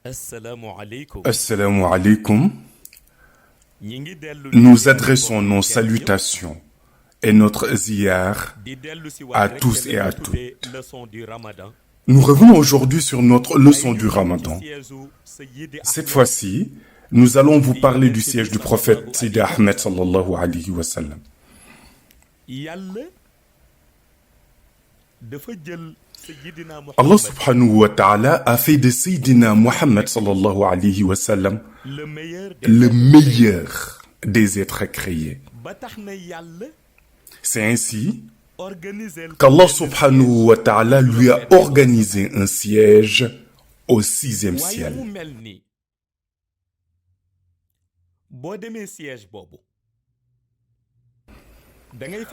Assalamu alaikum. Nous adressons nos salutations et notre ziyar à tous et à toutes. Nous revenons aujourd'hui sur notre leçon du Ramadan. Cette fois-ci, nous allons vous parler du siège du prophète Sidi Ahmed sallallahu alayhi wa sallam. Allah subhanahu wa ta'ala a fait de Sayyidina Muhammad sallallahu alayhi wa sallam le meilleur des êtres créés. C'est ainsi qu'Allah subhanahu wa ta'ala lui a organisé un siège au 6e ciel.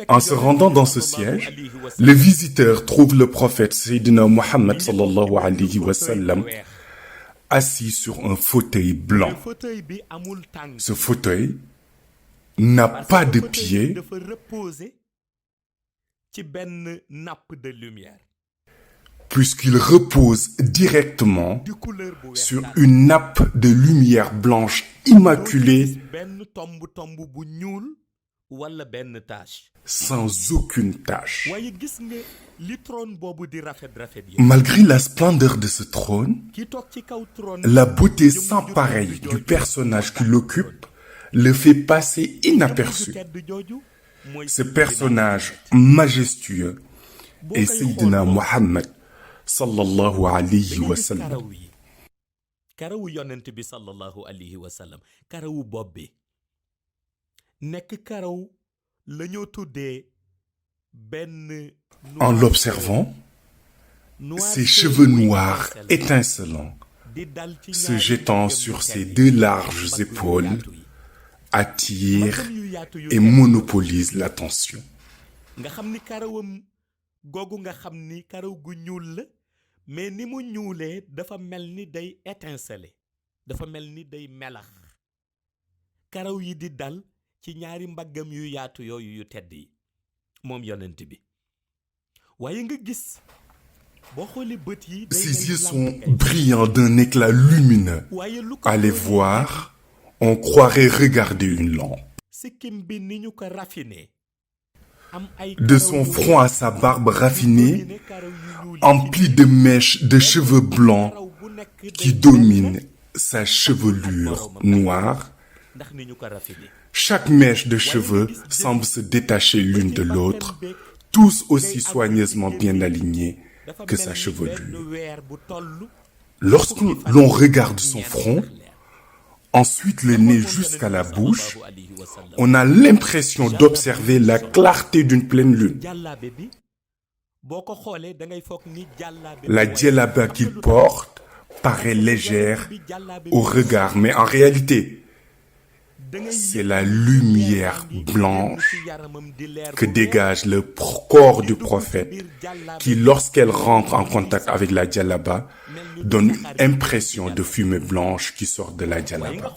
En se rendant dans ce siège, le visiteur trouve le prophète Sayyidina Muhammad sallallahu alayhi wa sallam assis sur un fauteuil blanc. Ce fauteuil n'a pas de pied puisqu'il repose directement sur une nappe de lumière blanche immaculée sans aucune tache. Malgré la splendeur de ce trône, la beauté sans pareille du personnage qui l'occupe le fait passer inaperçu. Ce personnage majestueux est Sayyidina Muhammad sallallahu alayhi wa sallam. En l'observant, ses cheveux noirs étincelants se jetant sur ses deux larges épaules attirent et monopolisent l'attention. ci ñaari mbaggam yu yaatu yooyu yu tedd yi moom yonent bi waaye nga gis boo xoolee bët yi ses yeux sont brillants d'un éclat lumineux. À les voir, on croirait regarder une lampe. sikkim bi ni ñu ko raffiné de son front à sa barbe raffinée, emplie de mèches de cheveux blancs qui dominent sa chevelure noire. Chaque mèche de cheveux semble se détacher l'une de l'autre, tous aussi soigneusement bien alignés que sa chevelure. Lorsque l'on regarde son front, ensuite le nez jusqu'à la bouche, on a l'impression d'observer la clarté d'une pleine lune. La djellaba qu'il porte paraît légère au regard, mais en réalité, c'est la lumière blanche que dégage le corps du prophète qui, lorsqu'elle rentre en contact avec la djellaba, donne une impression de fumée blanche qui sort de la djellaba.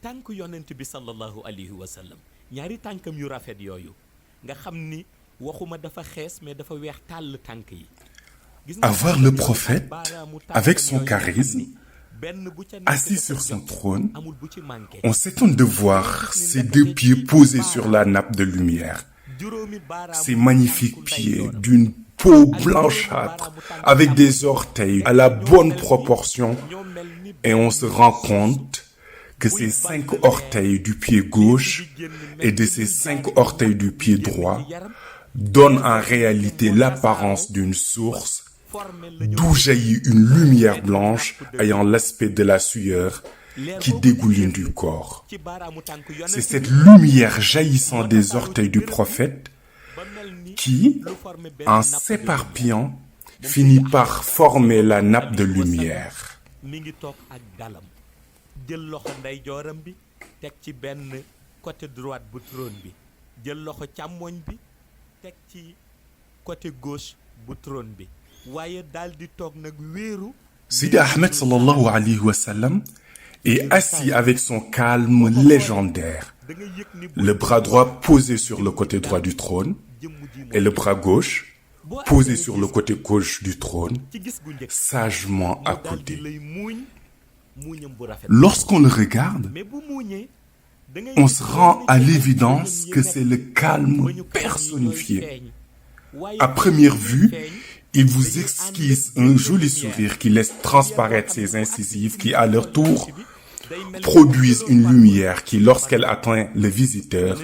tànk yonent bi sallallahu alayhi wa sallam ñaari tànkam yu rafet yooyu nga xam ni waxuma dafa xees mais dafa weex tàll tànk yi. Avoir le prophète avec son charisme assis sur son trône, on s'étonne de voir ses deux pieds posés sur la nappe de lumière. Ces magnifiques pieds d'une peau blanchâtre avec des orteils à la bonne proportion, et on se rend compte que ces 5 orteils du pied gauche et de ces 5 orteils du pied droit donnent en réalité l'apparence d'une source d'où jaillit une lumière blanche ayant l'aspect de la sueur qui dégouline du corps. C'est cette lumière jaillissant des orteils du prophète qui, en s'éparpillant, finit par former la nappe de lumière. jël loxo ndeyjooram bi teg ci benn côté droite bu trône bi jël loxo càmmoñ bi teg ci côté gauche bu trône bi waaye daal di toog nag wéeru Sidi Ahmed sallallahu alayhi wa sallam et assis avec son calme légendaire, le bras droit posé sur le côté droit du trône et le bras gauche posé sur le côté gauche du trône, sagement accoudé. Lorsqu'on le regarde, on se rend à l'évidence que c'est le calme personnifié. À première vue, il vous esquisse un joli sourire qui laisse transparaître ses incisives qui, à leur tour, produisent une lumière qui, lorsqu'elle atteint le visiteur,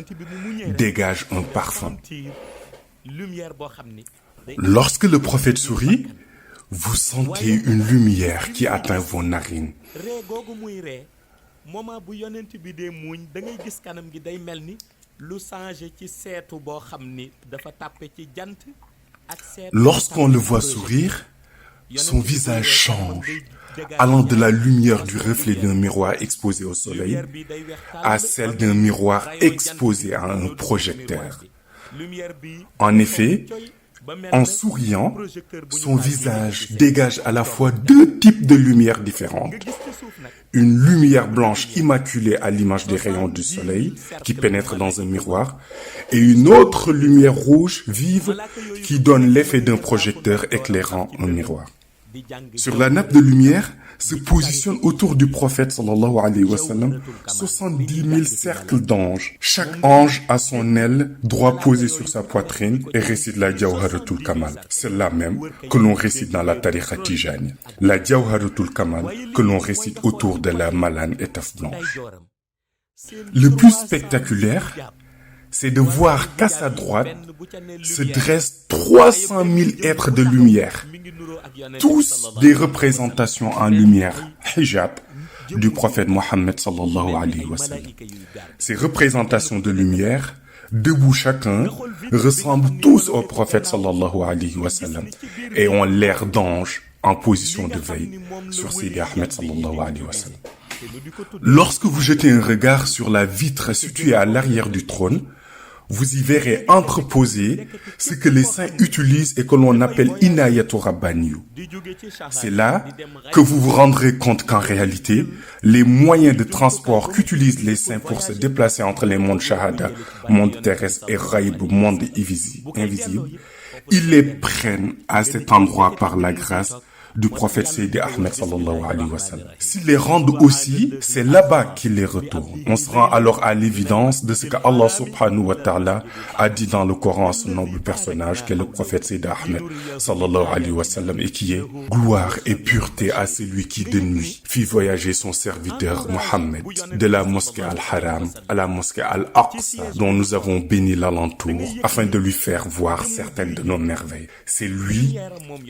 dégage un parfum. Lorsque le prophète sourit, vous sentez une lumière qui atteint vos narines. moment bu yonent bi dee muuñ da ngay gis kanam gi day mel ni lu changé ci seetu boo xam ni dafa tàppe ci jant ak seetu. Lorsqu'on le voit sourire, son visage change, allant de la lumière du reflet d'un miroir exposé au soleil à celle d'un miroir exposé à un projecteur. En effet, en souriant, son visage dégage à la fois deux types de lumière différentes. Une lumière blanche immaculée à l'image des rayons du soleil qui pénètrent dans un miroir et une autre lumière rouge vive qui donne l'effet d'un projecteur éclairant un miroir. Sur la nappe de lumière se positionnent autour du prophète sallallahu alayhi wa sallam 70 000 cercles d'anges. Chaque ange a son aile droit posé sur sa poitrine et récite la Jawharatul Kamal. C'est la même que l'on récite dans la tariqa Tijani. La Jawharatul Kamal que l'on récite autour de la malane étoffe blanche. Le plus spectaculaire, c'est de voir qu'à sa droite se dressent 300 000 êtres de lumière, tous des représentations en lumière, hijab, du prophète Mohammed sallallahu alayhi wa sallam. Ces représentations de lumière, debout chacun, ressemblent tous au prophète sallallahu alayhi wa sallam et ont l'air d'ange en position de veille sur Sidi Ahmed sallallahu alayhi wa sallam. Lorsque vous jetez un regard sur la vitre située à l'arrière du trône, vous y verrez entreposé ce que les saints utilisent et que l'on appelle Inayatu Rabbaniyu. C'est là que vous vous rendrez compte qu'en réalité, les moyens de transport qu'utilisent les saints pour se déplacer entre les mondes Shahada, monde terrestre et Ghaib, monde invisible, ils les prennent à cet endroit par la grâce du prophète Sidi Ahmed sallallahu alayhi wa sallam. S'ils les rendent aussi, c'est là-bas qu'ils les retournent. On se rend alors à l'évidence de ce que Allah subhanahu wa ta'ala a dit dans le Coran à son noble personnage qu'est le prophète Sidi Ahmed sallallahu alayhi wa sallam et qui est gloire et pureté à celui qui de nuit fit voyager son serviteur Mohammed de la mosquée Al-Haram à la mosquée Al-Aqsa dont nous avons béni l'alentour afin de lui faire voir certaines de nos merveilles. C'est lui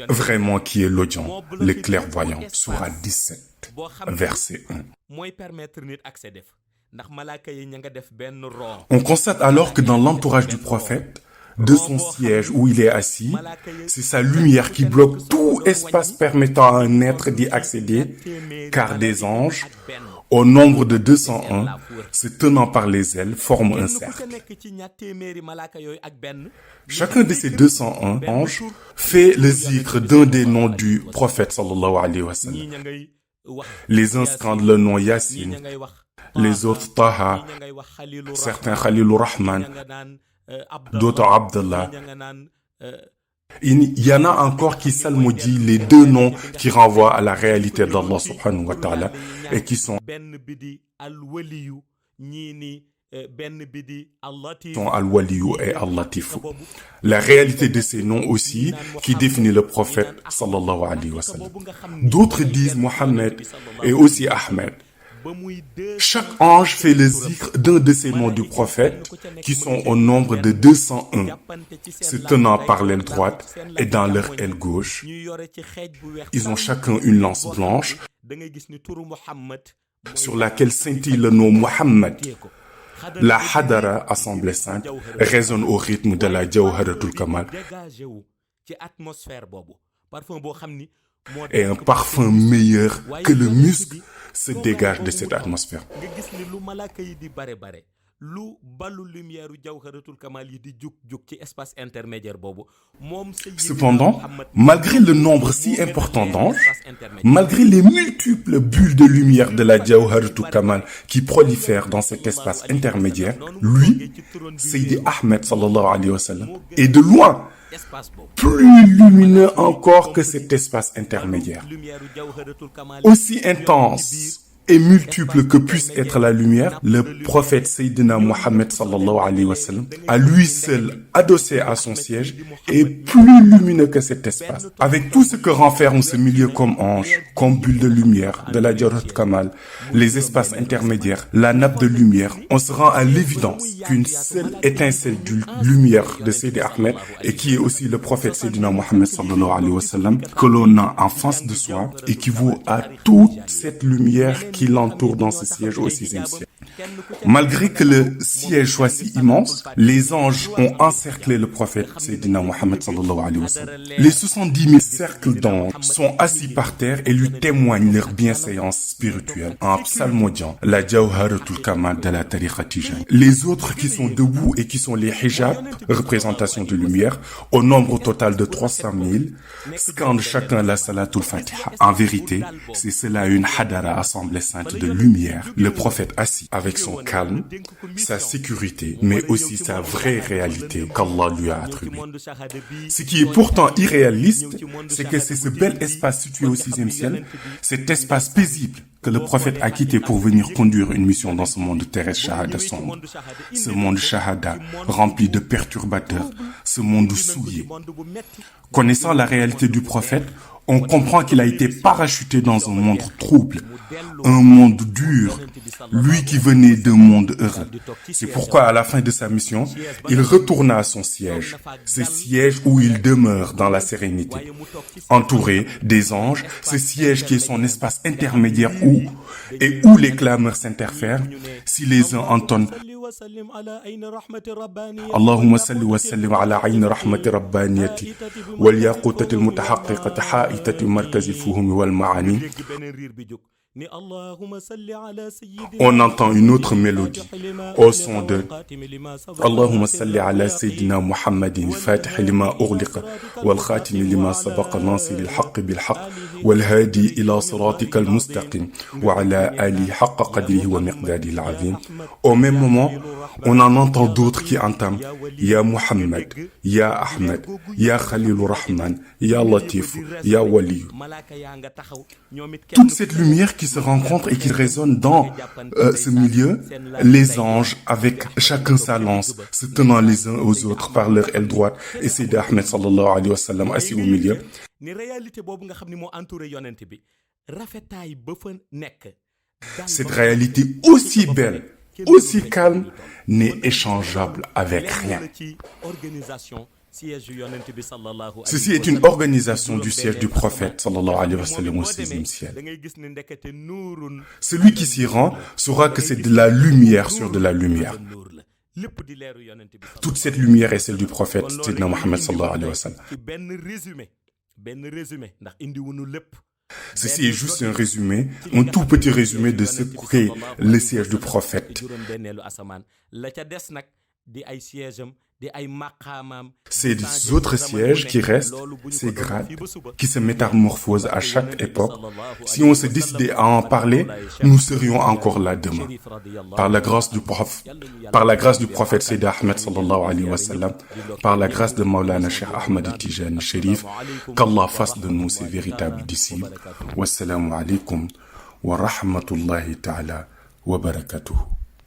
vraiment qui est l'audient, le clairvoyant, Sourate 17, verset 1. On constate alors que dans l'entourage du prophète, de son siège où il est assis, c'est sa lumière qui bloque tout espace permettant à un être d'y accéder, car des anges, au nombre de 201, se tenant par les ailes, forment un cercle. Chacun de ces 201 anges fait le zikr d'un des noms du prophète sallallahu alayhi wa sallam. Les uns scandent le nom Yassine, les autres Taha, certains Khalilur Rahman, d'autres Abdallah. Il y en a encore qui salmodient les deux noms qui renvoient à la réalité d'Allah subhanahu wa ta'ala et qui sont Al-Waliyu et Al-Latifu. La réalité de ces noms aussi qui définit le prophète sallallahu alayhi wa sallam. D'autres disent Mohammed et aussi Ahmed. Chaque ange fait le zikr d'un de ces noms du prophète qui sont au nombre de 201, se tenant par l'aile droite et dans leur aile gauche. Ils ont chacun une lance blanche sur laquelle scintille le nom Mohammed. La Hadara, Assemblée Sainte, résonne au rythme de la Jawharatul Kamal. Et un parfum meilleur que le musc se dégage de cette atmosphère. lu balu lumière jawharatul kamal yi di juk ci espace intermédiaire boobu moom. Cependant, malgré le nombre si important d'anges, malgré les multiples bulles de lumière de la jawharatul kamal qui prolifèrent dans cet espace intermédiaire, lui, Seydi Ahmed sallallahu alayhi wa sallam, est de loin plus lumineux encore que cet espace intermédiaire. Aussi intense et multiple que puisse être la lumière, le prophète Sayyidina Mohammed sallallahu alayhi wa sallam, à lui seul, adossé à son siège, est plus lumineux que cet espace. Avec tout ce que renferme ce milieu comme ange, comme bulle de lumière, de la Jawharatul Kamal, les espaces intermédiaires, la nappe de lumière, on se rend à l'évidence qu'une seule étincelle de lumière de Sayyidi Ahmed, et qui est aussi le prophète Sayyidina Mohammed sallallahu alayhi wa sallam, que l'on a en face de soi, équivaut à toute cette lumière qui l'entoure dans ce siège au 6e siècle. Malgré que le siège soit si immense, les anges ont encerclé le prophète Sayyidina Mohammed sallallahu alayhi wa sallam. Les 70 000 cercles d'anges sont assis par terre et lui témoignent leur bienséance spirituelle en psalmodiant la Jawharatul Kamal de la tariqa Tijani. Les autres qui sont debout et qui sont les hijabs, représentation de lumière, au nombre total de 300 000, scandent chacun la Salatul Fatiha. En vérité, c'est cela une hadara assemblée sainte de lumière, le prophète assis avec son calme, sa sécurité, mais aussi sa vraie réalité qu'Allah lui a attribuée. Ce qui est pourtant irréaliste, c'est que c'est ce bel espace situé au 6e ciel, cet espace paisible que le prophète a quitté pour venir conduire une mission dans ce monde terrestre shahada sombre. Ce monde shahada rempli de perturbateurs, ce monde souillé. Connaissant la réalité du prophète, on comprend qu'il a été parachuté dans un monde trouble, un monde dur, lui qui venait d'un monde heureux. C'est pourquoi à la fin de sa mission, il retourna à son siège, ce siège où il demeure dans la sérénité. Entouré des anges, ce siège qui est son espace intermédiaire où les clameurs s'interfèrent, si les uns entonnent Allahumma salli wa sallim ala ayni rahmati rabbaniyati wal yaqutati al mutahaqqiqati ha'itati markazi fuhumi wal ma'ani. On entend une autre mélodie au son de Allahumma salli ala Sayyidina Muhammadin fatih lima ughliqa wal khatim lima sabaqa nasir al haqq bil haqq wal hadi ila siratika al mustaqim wa ala ali haqqa qadrihi wa miqdarihi al azim. Au même moment, on en entend d'autres qui entament Ya Muhammad, Ya Ahmed, Ya Khalilur Rahman, Ya Latif, Ya Wali. Toute cette lumière qui se rencontre et qui résonne dans ce milieu, les anges avec chacun sa lance, se tenant les uns aux autres par leur aile droite, et Seydi Ahmed sallallahu alayhi wa sallam assis au milieu. Cette réalité aussi belle, aussi calme, n'est échangeable avec rien. Ceci est une organisation du siège du prophète sallallahu alayhi wa sallam au 6e ciel. Celui qui s'y rend saura que c'est de la lumière sur de la lumière. Toute cette lumière est celle du prophète Sayyidina Mohammed sallallahu alayhi wa sallam. Ceci est juste un résumé, un tout petit résumé de ce qu'est le siège du prophète. Ces autres sièges qui restent, ces grades, qui se métamorphosent à chaque époque, si on se décidait à en parler, nous serions encore là demain. Par la grâce du prophète Seydi Ahmed sallallahu alayhi wa sallam, par la grâce de Maulana Cheikh Ahmed Tijani Sherif, qu'Allah fasse de nous ses véritables disciples. Wassalamu alaikum wa rahmatullahi ta'ala wa barakatuh.